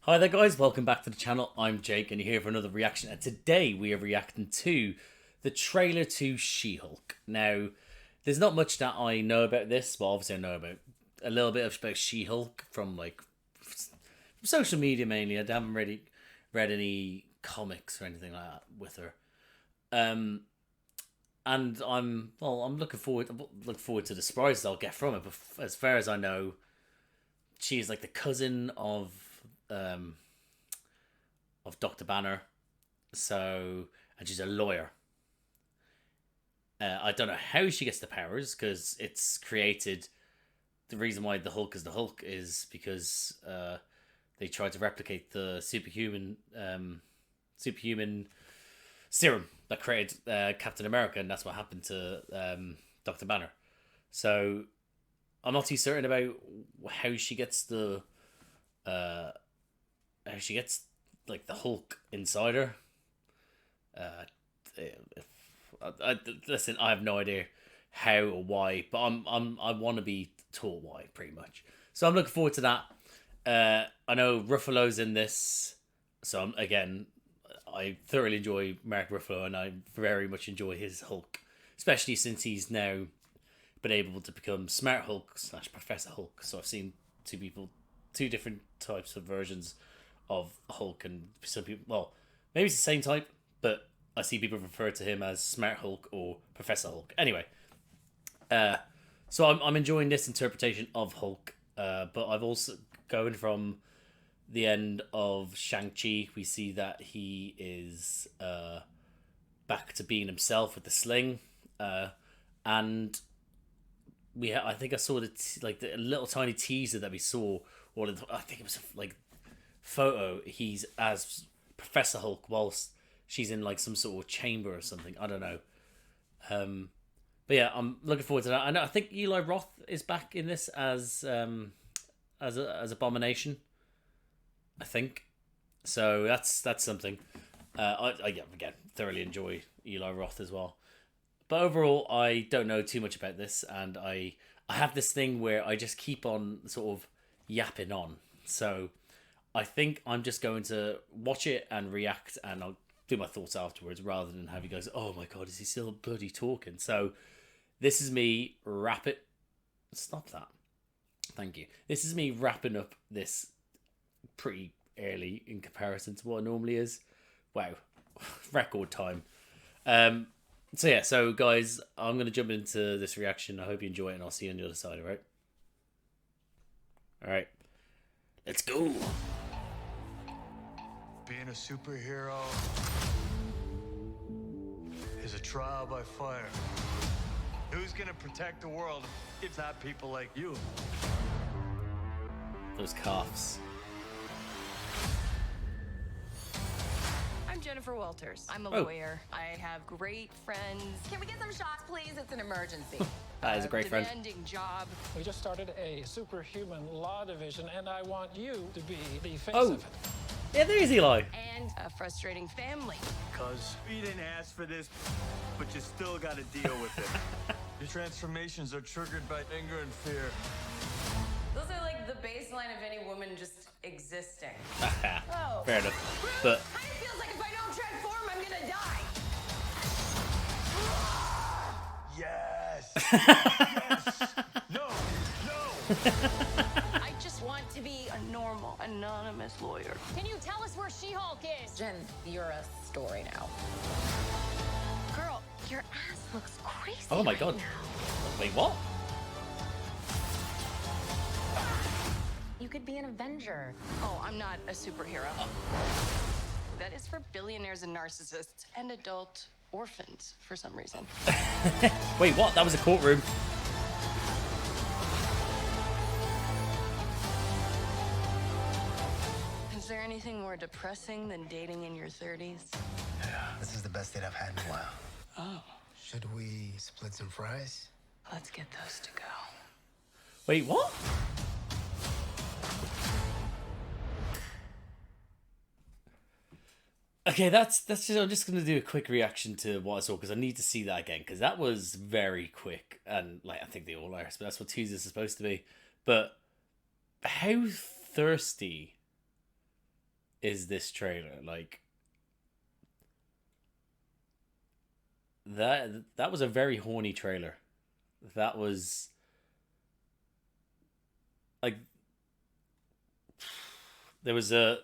Hi there guys, welcome back to the channel. I'm Jake and you're here for another reaction, and today we are reacting to the trailer to She-Hulk. Now, there's not much that I know about this, but obviously I know about a little bit about She-Hulk from social media mainly. I haven't really read any comics or anything like that with her. And I'm looking forward to the surprises I'll get from it. But as far as I know, she's like the cousin of Dr. Banner, and she's a lawyer. I don't know how she gets the powers because it's created. The reason why the Hulk is the Hulk is because they tried to replicate the superhuman serum that created Captain America, and that's what happened to Dr. Banner. So I'm not too certain about how she gets the like the Hulk inside her. Listen, I have no idea how or why, but I want to be taught why, pretty much. So I'm looking forward to that. I know Ruffalo's in this, so I thoroughly enjoy Mark Ruffalo, and I very much enjoy his Hulk, especially since he's now been able to become Smart Hulk / Professor Hulk. So I've seen two different types of versions of Hulk, and some people, well, maybe it's the same type, but I see people refer to him as Smart Hulk or Professor Hulk. Anyway, so I'm enjoying this interpretation of Hulk, but I've also, going from the end of Shang-Chi, we see that he is back to being himself with the sling, and I think I saw the little tiny teaser that we saw, or I think it was like photo. He's as Professor Hulk whilst she's in like some sort of chamber or something. I don't know. But yeah, I'm looking forward to that. I think Eli Roth is back in this as Abomination, I think. So that's something. I again thoroughly enjoy Eli Roth as well. But overall, I don't know too much about this, and I have this thing where I just keep on sort of yapping on. So I think I'm just going to watch it and react, and I'll do my thoughts afterwards, rather than have you guys, oh my god, is he still bloody talking? So this is me stop that. Thank you. This is me wrapping up this pretty early in comparison to what it normally is. Wow. Record time. So yeah, so guys, I'm going to jump into this reaction. I hope you enjoy it, and I'll see you on the other side, alright? Alright. Let's go! Being a superhero is a trial by fire. Who's gonna protect the world if not people like you? Those coughs. I'm Jennifer Walters. I'm a lawyer. I have great friends. Can we get some shots, please? It's an emergency. That is a great friend. Demanding job. We just started a superhuman law division, and I want you to be the face Oh. of it. Yeah, there's Eli. And a frustrating family. Cause we didn't ask for this, but you still gotta deal with it. Your transformations are triggered by anger and fear. Those are like the baseline of any woman just existing. Oh. Fair enough. But Kind of feels like if I don't transform, I'm gonna die. Yes! Yes! No! No! I just want to be a normal, anonymous lawyer. Can you tell us where She-Hulk is? Jen, you're a story now. Girl, your ass looks crazy. oh my right god. now. Wait, what? You could be an Avenger. Oh, I'm not a superhero. That is for billionaires and narcissists and adult orphans for some reason. Wait, what? That was a courtroom. Is there anything more depressing than dating in your 30s? This is the best date I've had in a while. Oh, Should we split some fries? let's get those to go. Wait, what? Okay, that's just. I'm just gonna do a quick reaction to what I saw, because I need to see that again, because that was very quick, and like I think they all are, but that's what teasers are supposed to be. But how thirsty is this trailer. Like that was a very horny trailer. That was like there was a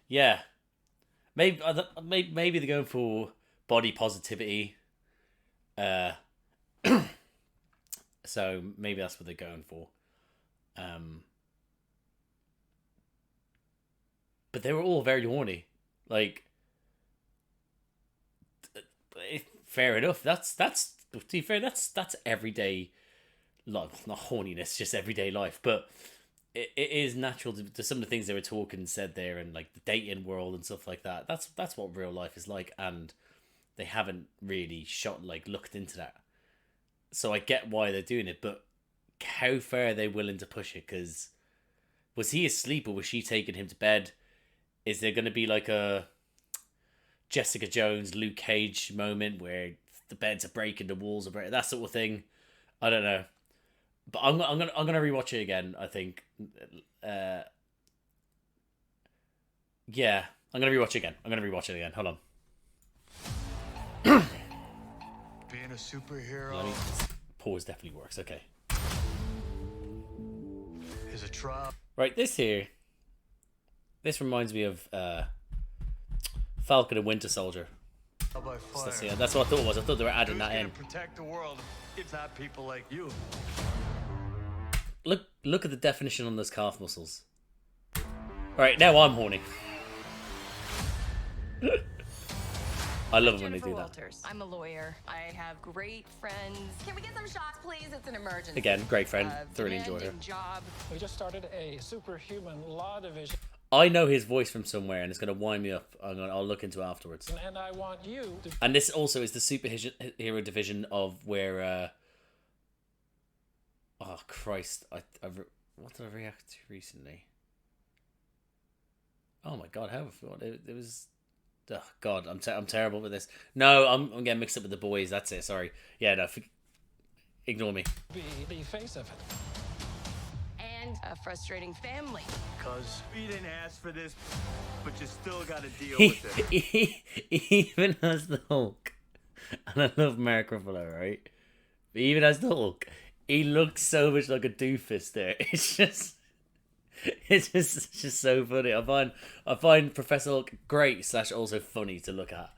yeah. Maybe they're going for body positivity. So maybe that's what they're going for. But they were all very horny. Like, fair enough. That's to be fair. That's everyday life, not horniness, just everyday life. But it is natural to some of the things they were talking and said there, and like the dating world and stuff like that. That's what real life is like, and they haven't really looked into that. So I get why they're doing it, but how far are they willing to push it? Because was he asleep or was she taking him to bed? Is there going to be like a Jessica Jones, Luke Cage moment where the beds are breaking, the walls are breaking, that sort of thing? I don't know, but I'm gonna rewatch it again. I think, yeah, I'm gonna rewatch it again. Hold on. Being a superhero Pause definitely works. Okay. is a trial. Right, this reminds me of Falcon and Winter Soldier. By fire. That's what I thought it was. I thought they were adding Who's that gonna in. protect the world if not people like you? Look at the definition on those calf muscles. Alright, now I'm horny. I love it when they Jennifer do that. Walters. I'm a lawyer. I have great friends. Can we get some shots, please? It's an emergency. Again, great friend. A Thoroughly enjoy her. demanding job. We just started a superhuman law division, I know his voice from somewhere and it's going to wind me up. I'll look into it afterwards. and I want you to And this also is the superhero division of where... oh, Christ. What did I react to recently? Oh my God, how have I forgotten? It was... Oh God, I'm terrible with this. No, I'm getting mixed up with the boys. That's it. Sorry. Yeah, no, ignore me. be the face of it. And a frustrating family. Cause you didn't ask for this, but you still gotta deal with it. Even as the Hulk, and I love Mark Ruffalo, right? But even as the Hulk, he looks so much like a doofus there. It's just so funny. I find Professor Hulk great / also funny to look at.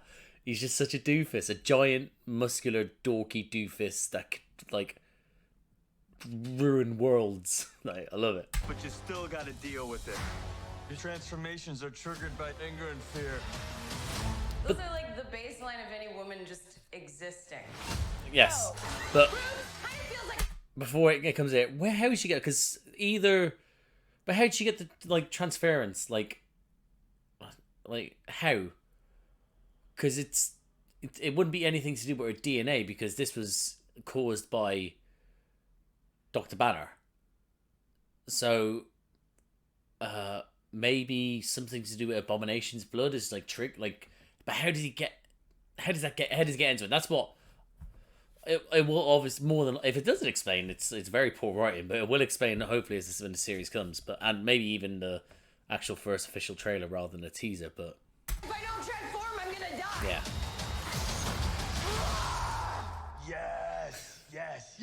He's just such a doofus, a giant, muscular, dorky doofus that could, like, ruin worlds. Like, I love it. But you still gotta deal with it. Your transformations are triggered by anger and fear. Those are like the baseline of any woman just existing. Yes, but Kind of feels like before it comes out, how did she get? Because but how did she get the like transference? Like how? Because it wouldn't be anything to do with her DNA because this was caused by Dr. Banner. So, maybe something to do with Abomination's blood is like trick. Like, but how does he get? How does it get into it? That's what. It will obviously more than if it doesn't explain. It's very poor writing, but it will explain hopefully when the series comes. But and maybe even the actual first official trailer rather than a teaser. But if I don't transform, I'm gonna die. yeah. Yes.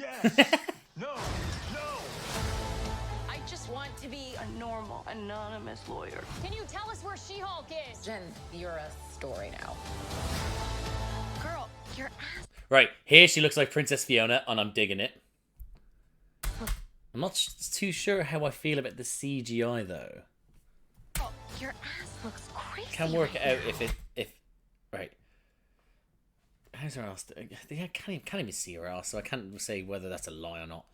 No. I just want to be a normal, anonymous lawyer. Can you tell us where She-Hulk is? Jen, you're a story now. Girl, your ass. Right, here she looks like Princess Fiona, and I'm digging it. I'm not too sure how I feel about the CGI, though. Oh, your ass looks crazy. Can't work it out if right. How's her ass? I can't even see her ass, so I can't say whether that's a lie or not.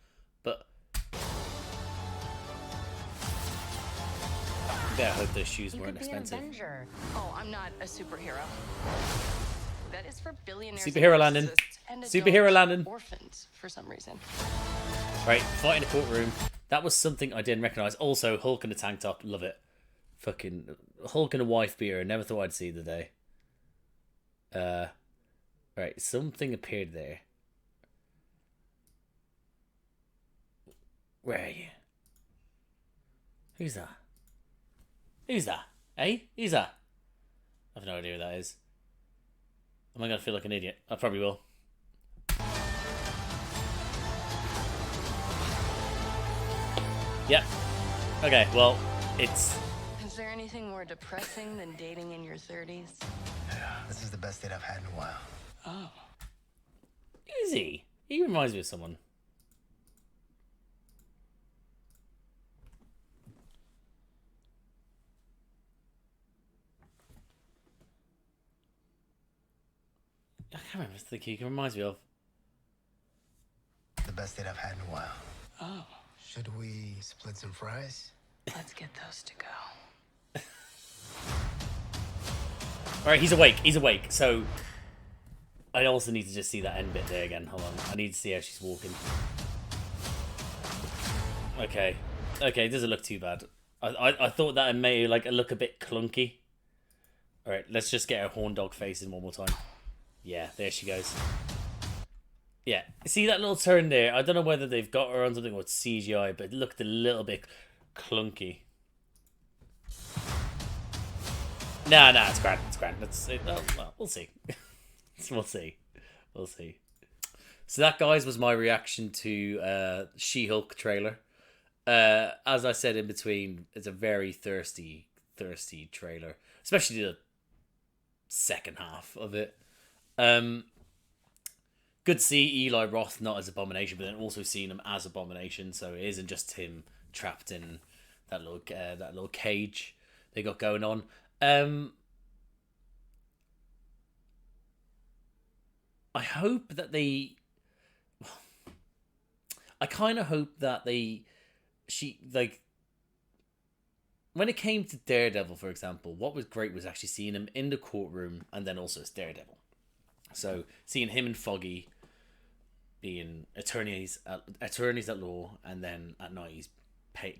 But yeah, I hope those shoes You weren't could be an expensive. Avenger. Oh, I'm not a superhero. That is for billionaires. Superhero and landing. narcissists and Superhero adult landing. Orphans, for some reason. Right, fight in the courtroom. That was something I didn't recognise. Also, Hulk in a tank top, love it. Fucking Hulk and a wife beater. Never thought I'd see the day. Right, something appeared there. Where are you? Who's that? Hey, who's that? I have no idea who that is. Am I gonna feel like an idiot? I probably will. Yep. Okay, well, it's... Is there anything more depressing than dating in your 30s? This is the best date I've had in a while. Oh. Is he? He reminds me of someone. I can't remember the he reminds me of. The best date I've had in a while. Oh. Should we split some fries? Let's get those to go. Alright, he's awake. He's awake. So, I also need to just see that end bit there again. Hold on. I need to see how she's walking. Okay. Okay, it doesn't look too bad. I thought that it may like look a bit clunky. Alright, let's just get her horn dog face in one more time. Yeah, there she goes. Yeah, see that little turn there? I don't know whether they've got her on something or it's CGI, but it looked a little bit clunky. Nah, it's grand. It's grand. Well, we'll see. We'll see. We'll see. So that, guys, was my reaction to She-Hulk trailer. As I said in between, it's a very thirsty trailer, especially the second half of it. Good to see Eli Roth not as Abomination, but then also seeing him as Abomination, so it isn't just him trapped in that little cage they got going on. I hope that they... I kind of hope that when it came to Daredevil, for example, what was great was actually seeing him in the courtroom and then also as Daredevil. So seeing him and Foggy being attorneys at law, and then at night he's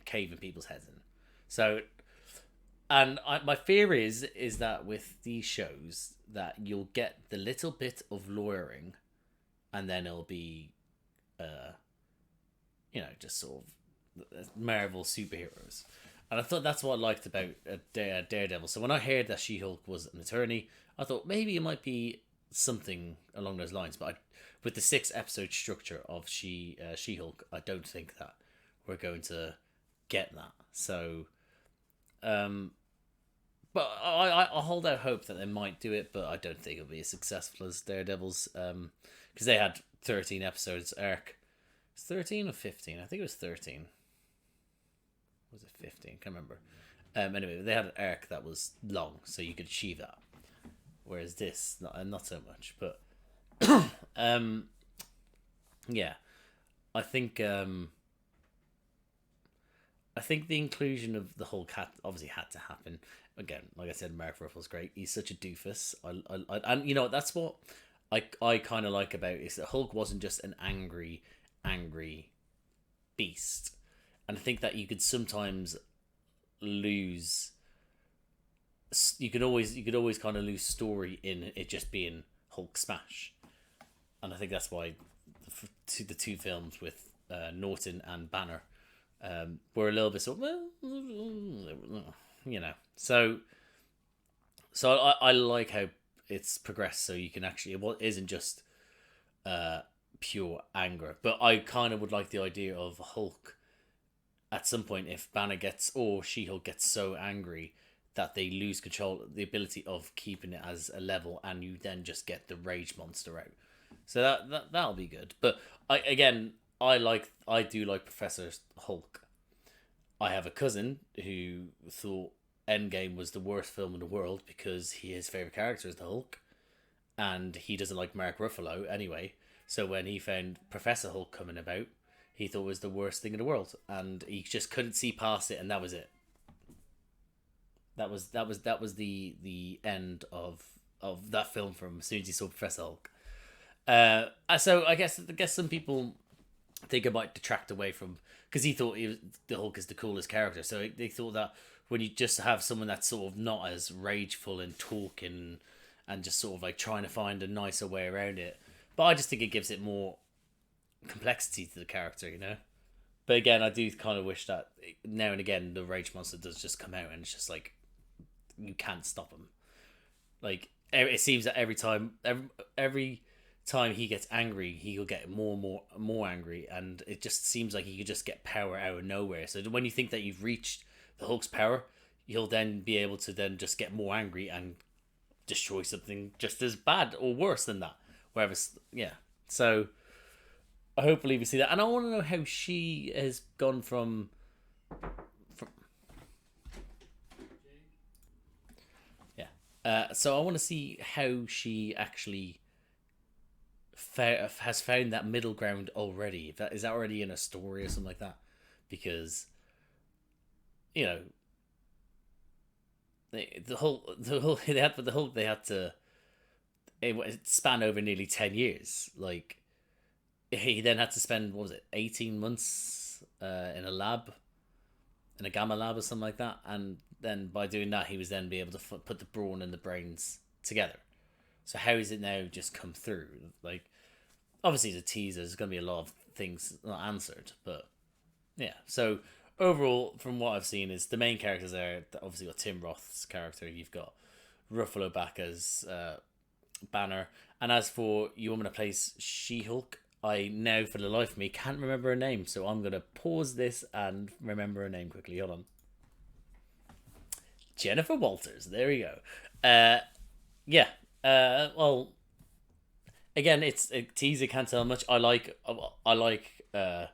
caving people's heads in. So, and my fear is that with these shows that you'll get the little bit of lawyering, and then it'll be, just sort of Marvel superheroes. And I thought that's what I liked about Daredevil. So when I heard that She-Hulk was an attorney, I thought maybe it might be something along those lines. But with the 6-episode structure of She-Hulk, I don't think that we're going to get that. So, but I hold out hope that they might do it, but I don't think it'll be as successful as Daredevil's, because they had 13 episodes arc. It's 13 or 15? I think it was 13. Was it 15? Can't remember. Anyway, they had an arc that was long, so you could achieve that. Whereas this, not so much. But yeah, I think the inclusion of the Hulk obviously had to happen. Again, like I said, Mark Ruffalo's great. He's such a doofus. And you know, that's what I kind of like about it, is that Hulk wasn't just an angry beast. And I think that you could sometimes lose. You could always kind of lose story in it just being Hulk smash, and I think that's why the two films with Norton and Banner were a little bit sort of, you know. So I like how it's progressed. So you can actually, it isn't just pure anger, but I kind of would like the idea of Hulk. At some point, if Banner gets or She-Hulk gets so angry that they lose control, the ability of keeping it as a level, and you then just get the rage monster out. So that'll be good. But I do like Professor Hulk. I have a cousin who thought Endgame was the worst film in the world because his favorite character is the Hulk, and he doesn't like Mark Ruffalo anyway. So when he found Professor Hulk coming about, he thought it was the worst thing in the world, and he just couldn't see past it, and that was it. That was the end of that film from as soon as he saw Professor Hulk. So I guess some people think it might detract away from, because he thought the Hulk is the coolest character. So they thought that when you just have someone that's sort of not as rageful and talking and just sort of like trying to find a nicer way around it. But I just think it gives it more complexity to the character, you know. But again, I do kind of wish that now and again the rage monster does just come out and it's just like you can't stop him. Like it seems that every time he gets angry, he'll get more angry, and it just seems like he could just get power out of nowhere. So when you think that you've reached the Hulk's power, you'll then be able to then just get more angry and destroy something just as bad or worse than that. Wherever, yeah. So hopefully we see that, and I want to know how she has gone from so I want to see how she actually has found that middle ground already. If that is that already in a story or something like that, because you know the whole they had to it span over nearly 10 years. Like he then had to spend, what was it, 18 months in a lab, in a gamma lab or something like that, and then by doing that he was then be able to put the brawn and the brains together. So how is it now just come through? Like obviously it's a teaser, there's going to be a lot of things not answered, but yeah. So overall, from what I've seen, is the main characters there. Obviously got Tim Roth's character, you've got Ruffalo back as Banner, and as for you woman that plays She-Hulk, I now for the life of me can't remember her name, so I'm going to pause this and remember her name quickly. Hold on. Jennifer Walters, there we go. Well, again, it's a teaser, can't tell much. I like her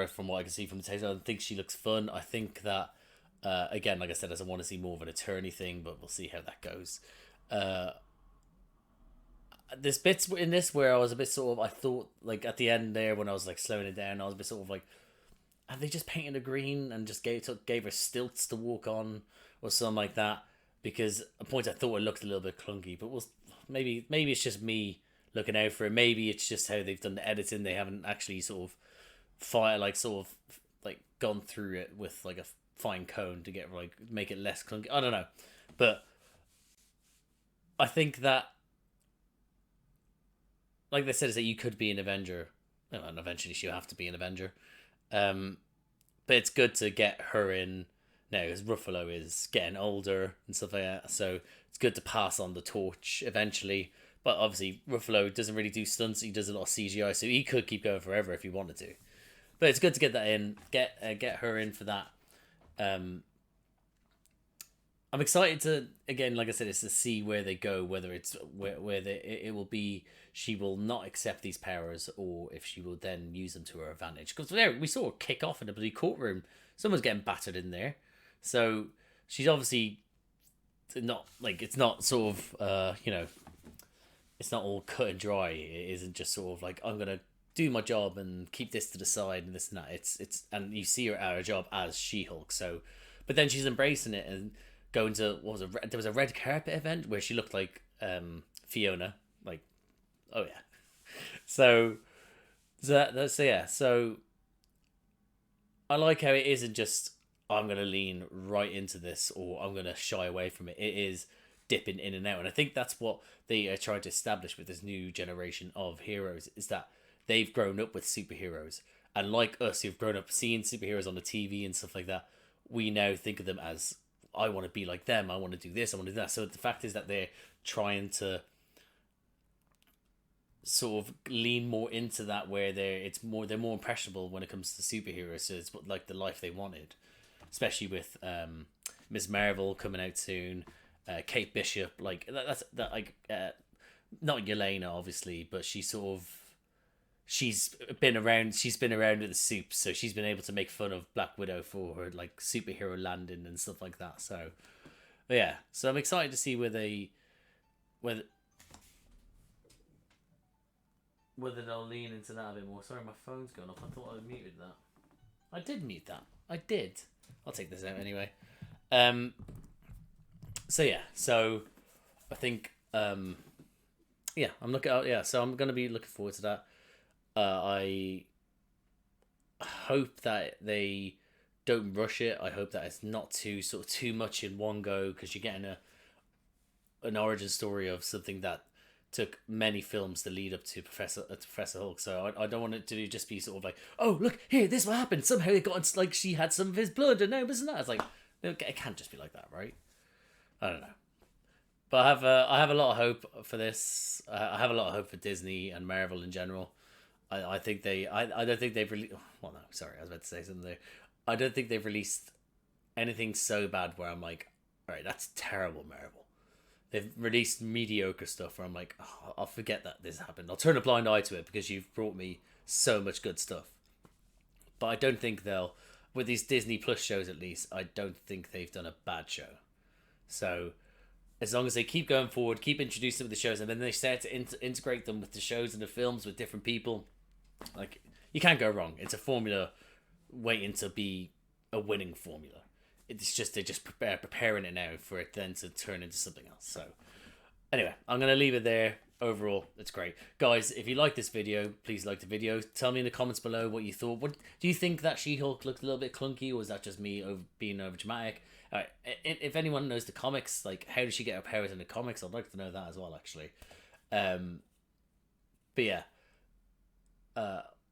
from what I can see from the teaser. I think she looks fun. I think that again, like I said, I want to see more of an attorney thing, but we'll see how that goes. There's bits in this where I was a bit sort of, I thought, like at the end there when I was like slowing it down, I was a bit sort of like, have they just painted her green and just gave her stilts to walk on or something like that? Because at points I thought it looked a little bit clunky, but maybe it's just me looking out for it. Maybe it's just how they've done the editing. They haven't actually sort of gone through it with like a fine comb to get like make it less clunky. I don't know, but I think that, like they said, is that you could be an Avenger, and eventually she'll have to be an Avenger. But it's good to get her in now, as Ruffalo is getting older and stuff like that. So it's good to pass on the torch eventually. But obviously, Ruffalo doesn't really do stunts. He does a lot of CGI, so he could keep going forever if he wanted to. But it's good to get that in, get her in for that. I'm excited to, again, like I said, it's to see where they go, whether it's it will be she will not accept these powers, or if she will then use them to her advantage. Because there we saw her kick off in the bloody courtroom. Someone's getting battered in there, so she's obviously not like, it's not sort of it's not all cut and dry. It isn't just sort of like, I'm gonna do my job and keep this to the side and this and that. It's and you see her at her job as She-Hulk. So, but then she's embracing it and going to, there was a red carpet event where she looked like Fiona, like, oh yeah. So I like how it isn't just, I'm gonna lean right into this or I'm gonna shy away from it. It is dipping in and out, and I think that's what they are trying to establish with this new generation of heroes, is that they've grown up with superheroes, and like us who've grown up seeing superheroes on the TV and stuff like that, we now think of them as, I want to be like them, I want to do this, I want to do that. So the fact is that they're trying to sort of lean more into that, where they're more impressionable when it comes to superheroes. So it's like the life they wanted, especially with Ms. Marvel coming out soon, Kate Bishop, like that's not Yelena obviously, but she's been around with the soups, so she's been able to make fun of Black Widow for her like superhero landing and stuff like that. So yeah, so I'm excited to see whether they'll lean into that a bit more. Sorry, my phone's gone off. I thought I muted that. I did mute that. I did. I'll take this out anyway. So yeah, so I think yeah, I'm looking out. Yeah, so I'm gonna be looking forward to that. I hope that they don't rush it. I hope that it's not too much in one go, because you're getting an origin story of something that took many films to lead up to Professor Hulk. So I don't want it to just be sort of like, oh look here, this what happened. Somehow it got like she had some of his blood and now it wasn't that. It's like, it can't just be like that, right? I don't know. But I have a lot of hope for this. I have a lot of hope for Disney and Marvel in general. I think I don't think they've released. Well, no, sorry, I was about to say something there. I don't think they've released anything so bad where I'm like, all right, that's terrible, Marvel. They've released mediocre stuff where I'm like, oh, I'll forget that this happened. I'll turn a blind eye to it because you've brought me so much good stuff. But I don't think they'll, with these Disney Plus shows at least, I don't think they've done a bad show. So as long as they keep going forward, keep introducing them to the shows, and then they start to integrate them with the shows and the films with different people, like, you can't go wrong. It's a formula waiting to be a winning formula. It's just, they're just preparing it now for it then to turn into something else. So anyway, I'm going to leave it there. Overall, it's great. Guys, if you like this video, please like the video. Tell me in the comments below what you thought. What do you think that She-Hulk looked a little bit clunky, or was that just me being over dramatic? If anyone knows the comics, like, how does she get her powers in the comics? I'd like to know that as well, actually. But yeah.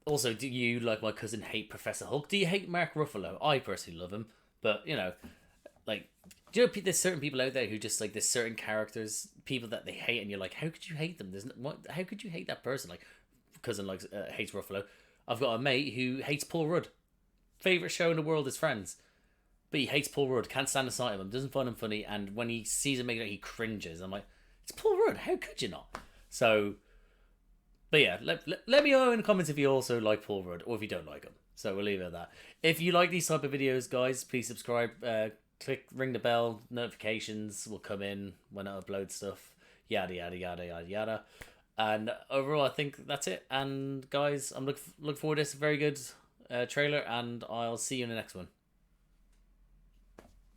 Also, do you, like my cousin, hate Professor Hulk? Do you hate Mark Ruffalo? I personally love him. But, you know, like, do you know there's certain people out there who just, like, there's certain characters, people that they hate, and you're like, how could you hate them? How could you hate that person? Like, cousin likes hates Ruffalo. I've got a mate who hates Paul Rudd. Favorite show in the world is Friends. But he hates Paul Rudd, can't stand the sight of him, doesn't find him funny, and when he sees him making it, he cringes. I'm like, it's Paul Rudd, how could you not? So, but yeah, let me know in the comments if you also like Paul Rudd, or if you don't like him. So we'll leave it at that. If you like these type of videos, guys, please subscribe, ring the bell, notifications will come in when I upload stuff, yada, yada, yada, yada, yada. And overall, I think that's it. And guys, I'm look forward to this very good trailer, and I'll see you in the next one.